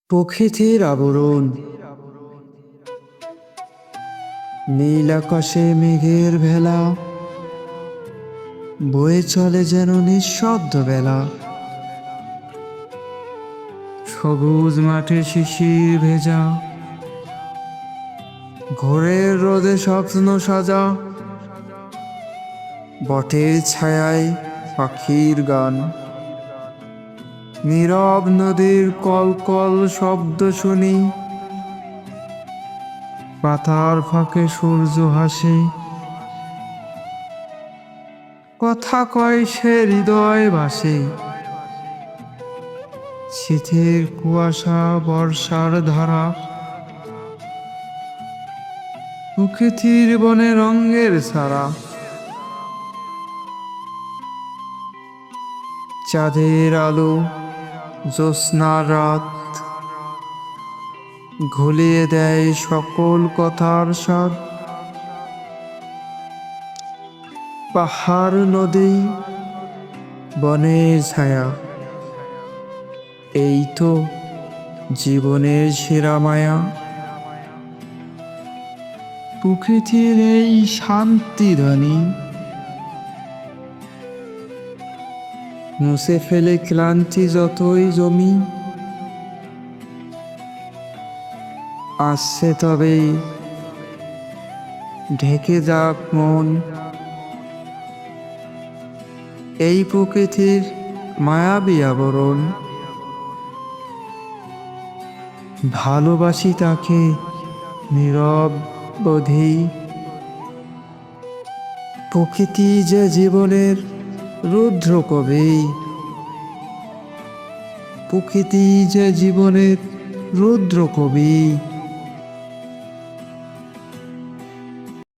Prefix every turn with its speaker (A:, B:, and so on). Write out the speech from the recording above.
A: প্রকৃতির আবরণ। নীল আকাশে মেঘের ভেলা, বয়ে চলে যেন নিঃশব্দ বেলা। সবুজ মাঠে শিশির ভেজা, ভোরের রোদে স্বপ্ন সাজা। বটের ছায়ায় পাখির গান, নীরব নদীর কলকল শব্দ শুনি। পাতার ফাঁকে সূর্য হাসে, কথা কয় সে হৃদয় ভাসে। শীতের কুয়াশা, বর্ষার ধারা, প্রকৃতির বনে রঙের ছাড়া। চাঁদের আলো, জ্যোৎস্নার রাত, ঘুলিয়ে দেয় সকল কথার স্বাদ। পাহাড়, নদী, বনের ছায়া, এই তো জীবনের সেরা মায়া। প্রকৃতির এই শান্তি ধ্বনি মুছে ফেলে ক্লান্তি যতই জমি। আসছে তবেই ঢেকে যাক মন, এই প্রকৃতির মায়াবী আবরণ। ভালোবাসি তাকে নীরব বোধি। প্রকৃতি যে জীবনের রুদ্র কবি, প্রকৃতি যে জীবনের রুদ্র কবি।